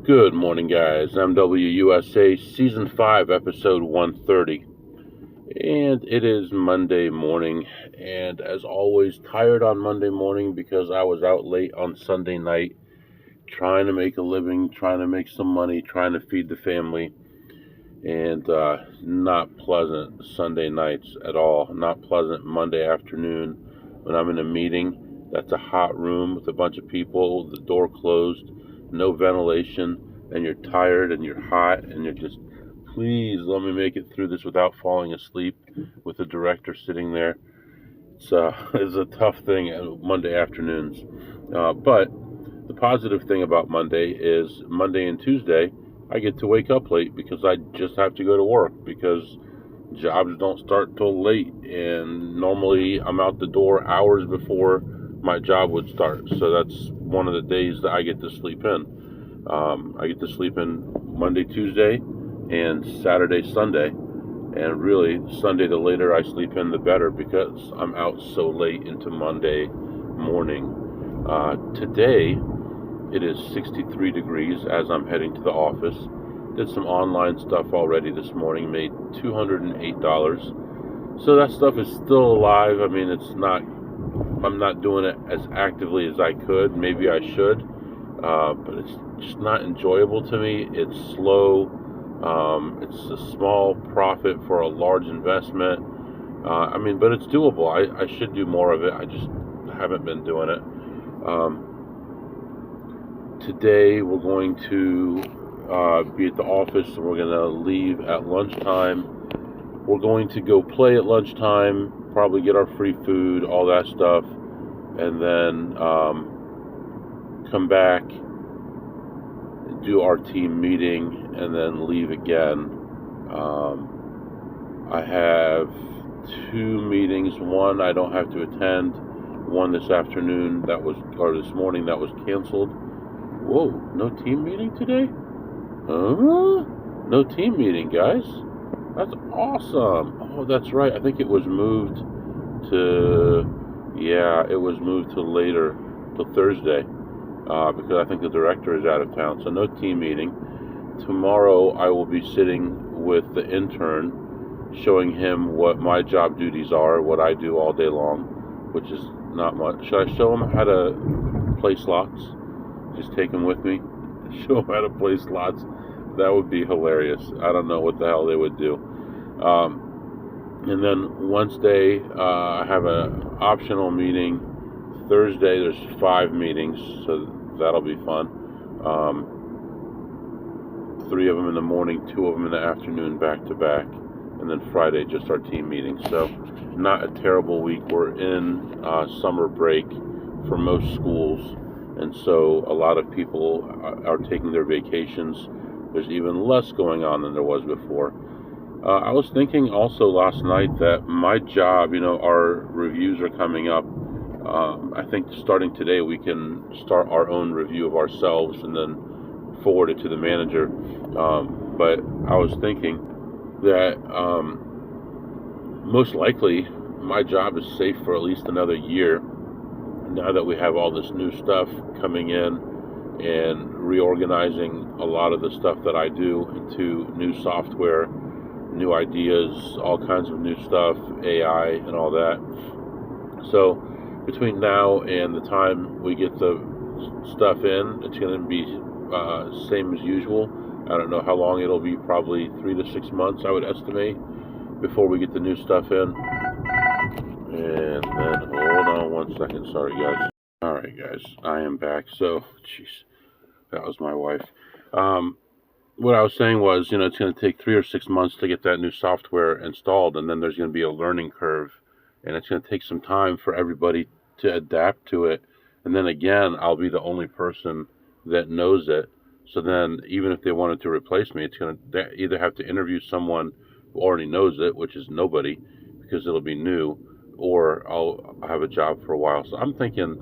Good morning, guys. MWUSA Season 5, Episode 130. And it is Monday morning. And as always, tired on Monday morning because I was out late on Sunday night trying to make a living, trying to make some money, trying to feed the family. And not pleasant Sunday nights at all. Not pleasant Monday afternoon when I'm in a meeting. That's a hot room with a bunch of people, the door closed, no ventilation, and you're tired and you're hot and you're just, please let me make it through this without falling asleep with the director sitting there. It's a tough thing Monday afternoons. But the positive thing about Monday is Monday and Tuesday, I get to wake up late because I just have to go to work because jobs don't start till late, and normally I'm out the door hours before my job would start. So that's one of the days that I get to sleep in. I get to sleep in Monday, Tuesday, and Saturday, Sunday. And really, Sunday, the later I sleep in, the better because I'm out so late into Monday morning. Today, it is 63 degrees as I'm heading to the office. Did some online stuff already this morning, made $208. So that stuff is still alive. I mean, I'm not doing it as actively as I could. Maybe I should. But it's just not enjoyable to me. It's slow. It's a small profit for a large investment. But it's doable. I should do more of it. I just haven't been doing it. Today we're going to be at the office, and we're going to leave at lunchtime. We're going to go play at lunchtime, probably get our free food, all that stuff, and then come back, do our team meeting, and then leave again. I have 2 meetings. One I don't have to attend. One this morning that was canceled. Whoa, no team meeting today? No team meeting, guys. That's awesome. Oh, that's right. I think it was moved to later, to Thursday, because I think the director is out of town. So no team meeting. Tomorrow I will be sitting with the intern, showing him what my job duties are, what I do all day long, which is not much. Should I show him how to play slots? Just take him with me, show him how to play slots. That would be hilarious. I don't know what the hell they would do. And then Wednesday, I have an optional meeting. Thursday, there's 5 meetings, so that'll be fun. 3 of them in the morning, 2 of them in the afternoon, back to back. And then Friday, just our team meeting. So not a terrible week. We're in summer break for most schools. And so a lot of people are taking their vacations. There's even less going on than there was before. I was thinking also last night that my job, our reviews are coming up. I think starting today we can start our own review of ourselves and then forward it to the manager. But I was thinking that most likely my job is safe for at least another year. Now that we have all this new stuff coming in and reorganizing a lot of the stuff that I do into new software, new ideas, all kinds of new stuff, AI and all that. So between now and the time we get the stuff in, it's going to be same as usual. I don't know how long it'll be, probably 3 to 6 months, I would estimate, before we get the new stuff in. And then, hold on one second, sorry guys. Alright guys, I am back. So, jeez, that was my wife. What I was saying was, it's going to take 3 or 6 months to get that new software installed, and then there's going to be a learning curve, and it's going to take some time for everybody to adapt to it. And then again, I'll be the only person that knows it. So then, even if they wanted to replace me, they either have to interview someone who already knows it, which is nobody, because it'll be new, or I'll have a job for a while. So I'm thinking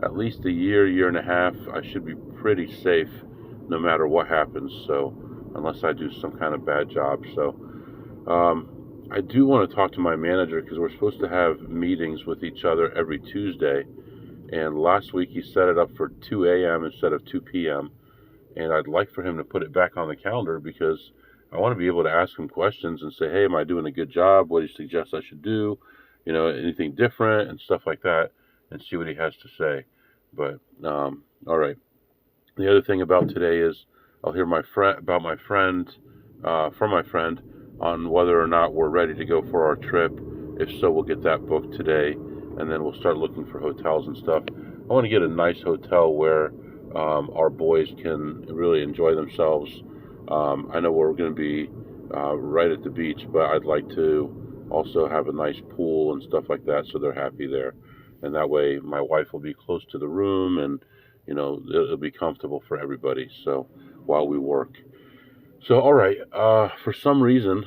at least a year and a half, I should be pretty safe no matter what happens. So unless I do some kind of bad job. So I do want to talk to my manager because we're supposed to have meetings with each other every Tuesday. And last week he set it up for 2 a.m. instead of 2 p.m. and I'd like for him to put it back on the calendar because I want to be able to ask him questions and say, hey, am I doing a good job? What do you suggest I should do? Anything different and stuff like that, and see what he has to say. But all right. The other thing about today is I'll hear from my friend on whether or not we're ready to go for our trip. If so, we'll get that booked today, and then we'll start looking for hotels and stuff. I want to get a nice hotel where our boys can really enjoy themselves. I know we're going to be right at the beach, but I'd like to also have a nice pool and stuff like that, so they're happy there. And that way, my wife will be close to the room, and it'll be comfortable for everybody. So while we work. So, all right. For some reason,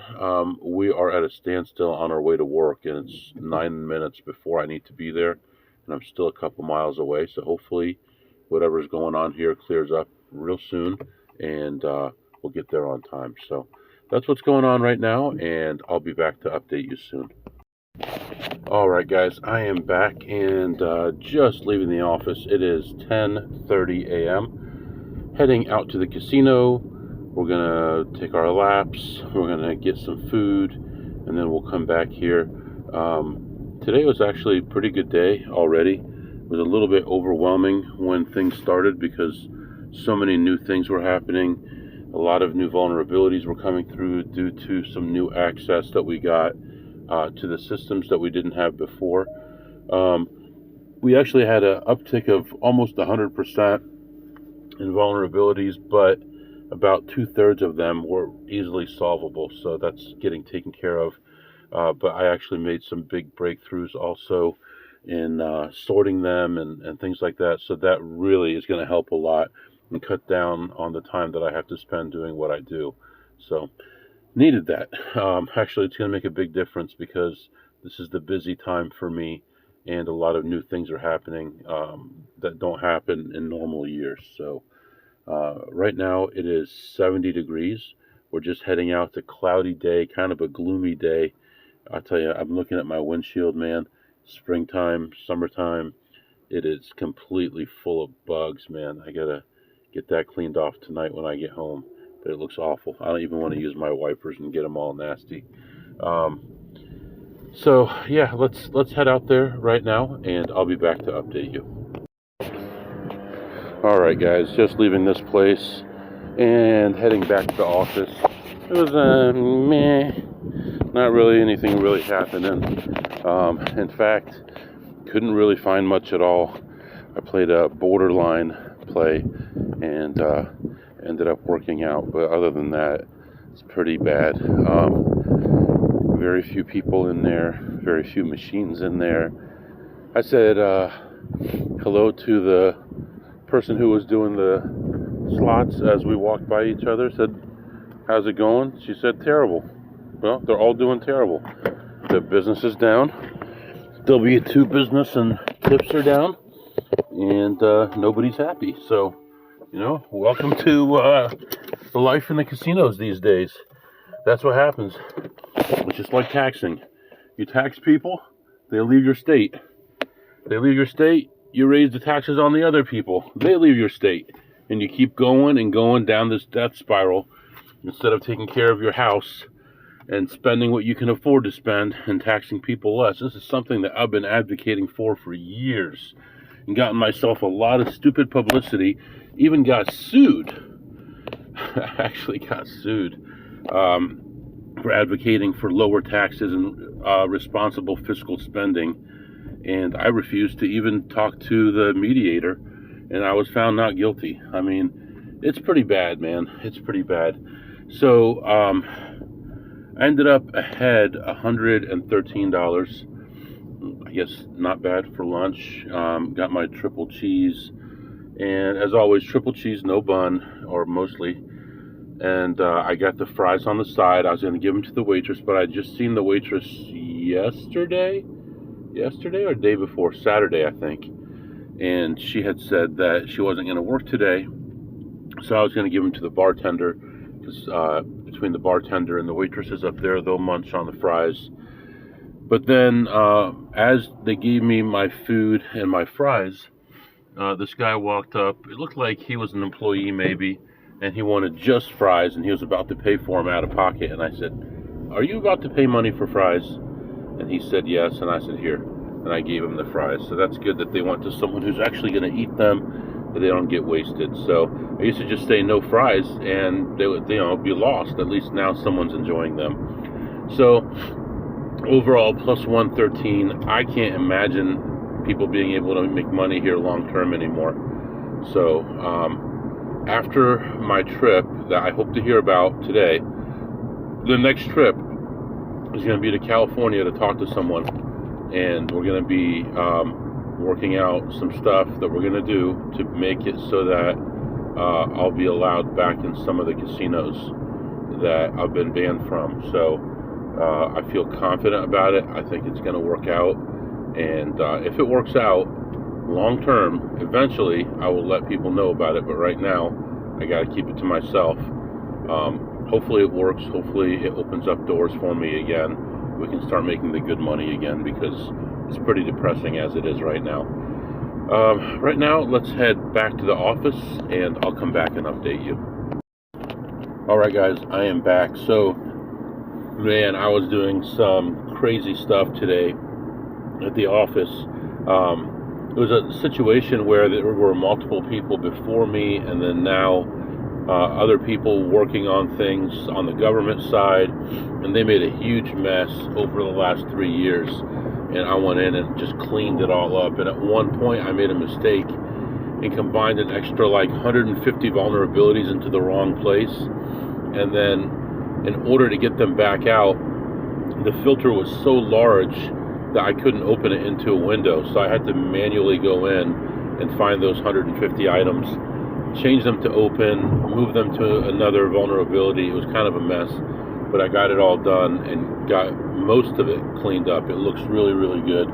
we are at a standstill on our way to work, and it's 9 minutes before I need to be there, and I'm still a couple miles away. So hopefully, whatever's going on here clears up real soon, and we'll get there on time. So that's what's going on right now, and I'll be back to update you soon. All right, guys, I am back and just leaving the office. It is 10:30 a.m. Heading out to the casino. We're gonna take our laps. We're gonna get some food, and then we'll come back here. Today was actually a pretty good day already. It was a little bit overwhelming when things started because so many new things were happening. A lot of new vulnerabilities were coming through due to some new access that we got to the systems that we didn't have before. We actually had an uptick of almost 100% in vulnerabilities, but about 2/3 of them were easily solvable, so that's getting taken care of. But I actually made some big breakthroughs also in sorting them and things like that, so that really is going to help a lot and cut down on the time that I have to spend doing what I do. So needed that. Actually, it's going to make a big difference because this is the busy time for me, and a lot of new things are happening that don't happen in normal years. So right now it is 70 degrees. We're just heading out to cloudy day, kind of a gloomy day. I'll tell you, I'm looking at my windshield, man. Springtime, summertime, it is completely full of bugs, man. I gotta get that cleaned off tonight when I get home. But it looks awful. I don't even want to use my wipers and get them all nasty. So yeah, let's head out there right now, and I'll be back to update you. All right, guys, just leaving this place and heading back to the office. It was meh, not really anything really happening. In fact, couldn't really find much at all. I played a borderline play and ended up working out, but other than that, it's pretty bad. Very few people in there, very few machines in there. I said hello to the person who was doing the slots as we walked by each other. Said, how's it going? She said, terrible. Well, they're all doing terrible. The business is down. W2 business and tips are down, and nobody's happy. So, welcome to the life in the casinos these days. That's what happens. It's just like taxing. You tax people, they leave your state. They leave your state, you raise the taxes on the other people. They leave your state. And you keep going and going down this death spiral instead of taking care of your house and spending what you can afford to spend and taxing people less. This is something that I've been advocating for years and gotten myself a lot of stupid publicity. Even got sued. I actually got sued for advocating for lower taxes and responsible fiscal spending. And I refused to even talk to the mediator, and I was found not guilty. I mean, it's pretty bad, man. It's pretty bad. So I ended up ahead $113. I guess not bad for lunch. Got my triple cheese, and as always, triple cheese, no bun, or mostly. And I got the fries on the side. I was going to give them to the waitress, but I just seen the waitress yesterday or day before, Saturday, I think. And she had said that she wasn't going to work today, so I was going to give them to the bartender, because between the bartender and the waitresses up there, they'll munch on the fries. But then as they gave me my food and my fries, this guy walked up. It looked like he was an employee maybe, and he wanted just fries, and he was about to pay for them out of pocket. And I said, "Are you about to pay money for fries?" And he said yes, and I said, "Here." And I gave him the fries. So that's good that they went to someone who's actually going to eat them, that they don't get wasted. So I used to just say no fries, and they would, be lost. At least now someone's enjoying them. So overall, plus 113. I can't imagine people being able to make money here long term anymore. So after my trip that I hope to hear about today, the next trip is going to be to California to talk to someone, and we're going to be working out some stuff that we're going to do to make it so that I'll be allowed back in some of the casinos that I've been banned from. So I feel confident about it. I think it's going to work out, and if it works out long term, eventually I will let people know about it, but right now I got to keep it to myself. Hopefully it works. Hopefully it opens up doors for me again. We can start making the good money again, because it's pretty depressing as it is right now. Right now, let's head back to the office, and I'll come back and update you. Alright guys, I am back. So, man, I was doing some crazy stuff today at the office. It was a situation where there were multiple people before me, and then now other people working on things on the government side, and they made a huge mess over the last 3 years, and I went in and just cleaned it all up. And at one point I made a mistake and combined an extra like 150 vulnerabilities into the wrong place, and then in order to get them back out, the filter was so large that I couldn't open it into a window, so I had to manually go in and find those 150 items, change them to open, move them to another vulnerability. It was kind of a mess, but I got it all done and got most of it cleaned up. It looks really, really good,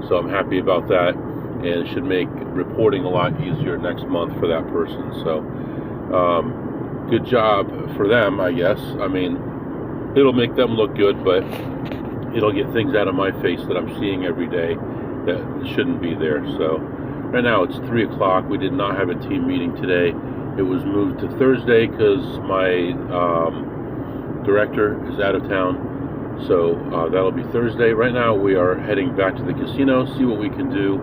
so I'm happy about that, and it should make reporting a lot easier next month for that person. So good job for them, I guess. I mean, it'll make them look good, but it'll get things out of my face that I'm seeing every day that shouldn't be there. So right now it's 3 o'clock. We did not have a team meeting today. It was moved to Thursday because my director is out of town. So that'll be Thursday. Right now we are heading back to the casino, see what we can do,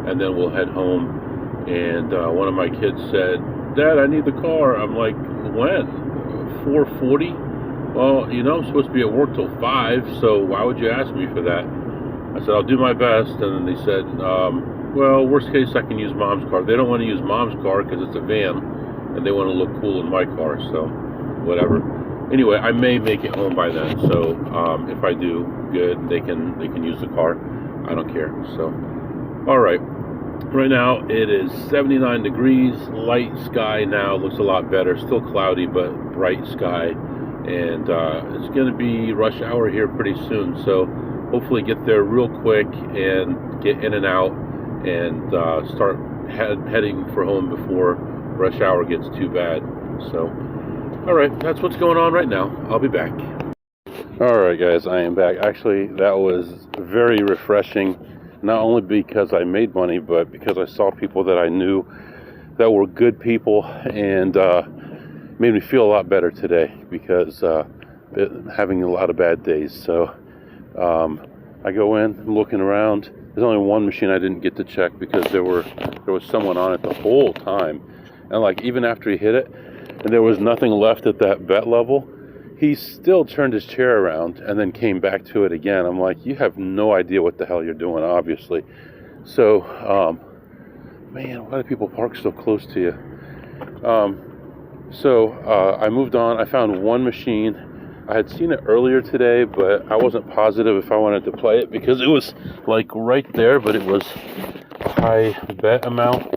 and then we'll head home. And one of my kids said, "Dad, I need the car." I'm like, "When? 4:40? Well, I'm supposed to be at work till 5, so why would you ask me for that?" I said, "I'll do my best." And then they said, "Well, worst case, I can use Mom's car." They don't want to use Mom's car because it's a van, and they want to look cool in my car, so whatever. Anyway, I may make it home by then, so if I do, good. They can use the car. I don't care. So, all right. Right now it is 79 degrees, light sky now, looks a lot better. Still cloudy, but bright sky. And it's going to be rush hour here pretty soon, so hopefully get there real quick and get in and out and start heading for home before rush hour gets too bad. So, alright, that's what's going on right now. I'll be back. Alright guys, I am back. Actually, that was very refreshing, not only because I made money, but because I saw people that I knew that were good people, and made me feel a lot better today, because having a lot of bad days. So I go in, I'm looking around. There's only one machine I didn't get to check because there was someone on it the whole time, and like even after he hit it and there was nothing left at that bet level, he still turned his chair around and then came back to it again. I'm like, you have no idea what the hell you're doing, obviously. So man, why do people park so close to you? So I moved on. I found one machine. I had seen it earlier today, but I wasn't positive if I wanted to play it because it was like right there, but it was a high bet amount,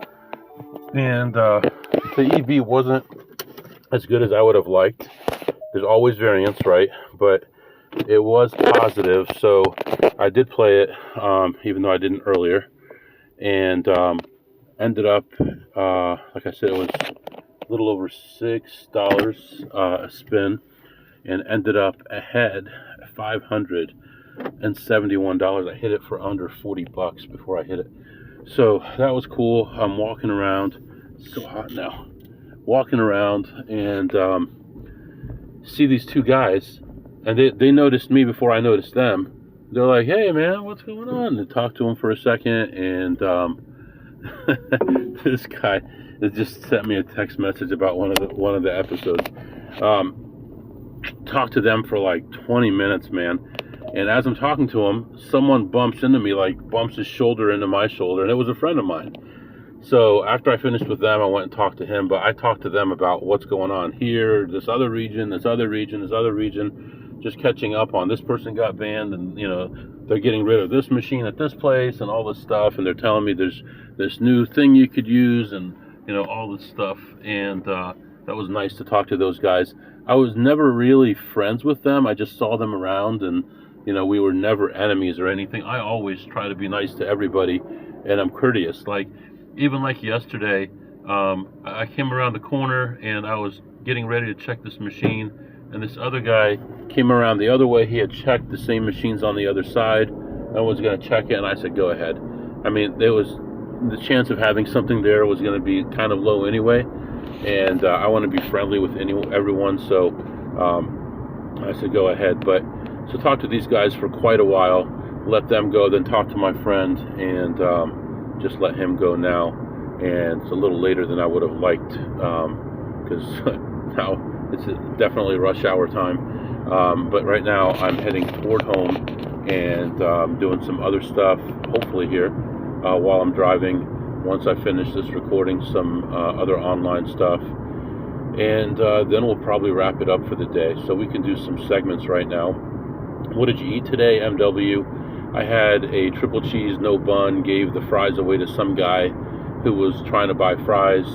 and the EV wasn't as good as I would have liked. There's always variance, right? But it was positive, so I did play it, even though I didn't earlier, and ended up, like I said, it was a little over $6 a spin, and ended up ahead at $571. I hit it for under $40 before I hit it, so that was cool. I'm walking around. It's so hot now. walking around and see these two guys, and they noticed me before I noticed them. They're like, "Hey, man, what's going on?" And talked to him for a second, and this guy just sent me a text message about one of the episodes. Talked to them for like 20 minutes, man. And as I'm talking to him, someone bumps into me, like bumps his shoulder into my shoulder, and it was a friend of mine. So after I finished with them, I went and talked to him, but I talked to them about what's going on here, this other region, just catching up on this person got banned, and they're getting rid of this machine at this place and all this stuff, and they're telling me there's this new thing you could use, and all this stuff. And that was nice to talk to those guys. I was never really friends with them. I just saw them around, and we were never enemies or anything. I always try to be nice to everybody, and I'm courteous. Even like yesterday, I came around the corner and I was getting ready to check this machine, and this other guy came around the other way. He had checked the same machines on the other side and was going to check it, and I said, "Go ahead." I mean, there was the chance of having something there was going to be kind of low anyway, and I want to be friendly with everyone, so I said, "Go ahead." But so talked to these guys for quite a while, let them go, then talked to my friend, and just let him go now. And it's a little later than I would have liked, because now it's definitely rush hour time. But right now I'm heading toward home and doing some other stuff, hopefully here, while I'm driving. Once I finish this recording, some other online stuff. And then we'll probably wrap it up for the day. So we can do some segments right now. What did you eat today, MW? I had a triple cheese, no bun, gave the fries away to some guy who was trying to buy fries,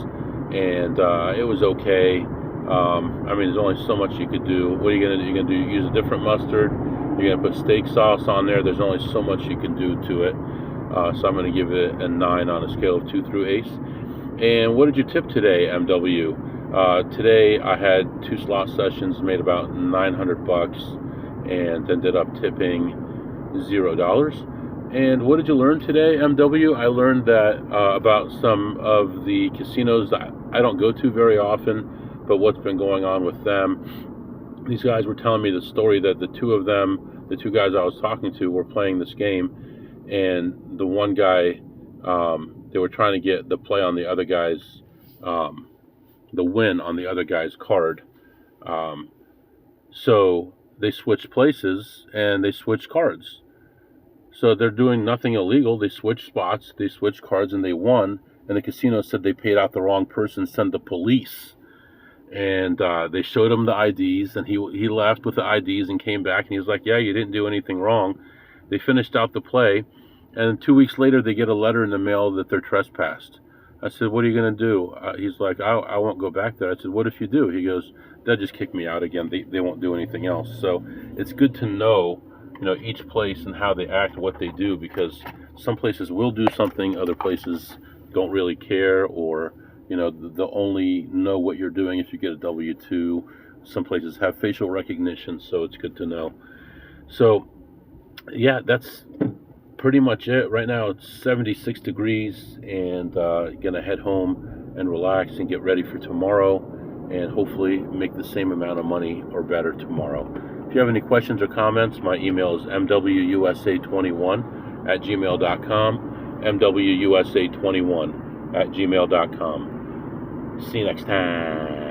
and it was okay. I mean, there's only so much you could do. What are you going to do? You're going to use a different mustard. You're going to put steak sauce on there. There's only so much you can do to it. So I'm going to give it a 9 on a scale of 2 through ace. And what did you tip today, MW? Today I had 2 slot sessions, made about $900, and ended up tipping $0. And what did you learn today, MW? I learned that about some of the casinos that I don't go to very often, but what's been going on with them. These guys were telling me the story that the two guys I was talking to, were playing this game, and the one guy, they were trying to get the play on the other guy's, the win on the other guy's card. So they switched places and they switched cards. So they're doing nothing illegal. They switched spots, they switched cards, and they won. And the casino said they paid out the wrong person, send the police. And they showed him the IDs, and he left with the IDs and came back, and he was like, "Yeah, you didn't do anything wrong." They finished out the play, and 2 weeks later they get a letter in the mail that they're trespassed. I said, "What are you going to do?" He's like, I won't go back there. I said, "What if you do?" He goes, "They'll just kick me out again. They won't do anything else." So it's good to know, each place and how they act, what they do, because some places will do something, other places don't really care, or they'll only know what you're doing if you get a W-2. Some places have facial recognition, so it's good to know. So yeah, that's pretty much it. Right now it's 76 degrees, and gonna head home and relax and get ready for tomorrow, and hopefully make the same amount of money or better tomorrow. If you have any questions or comments, my email is mwusa21@gmail.com, mwusa21@gmail.com. See you next time.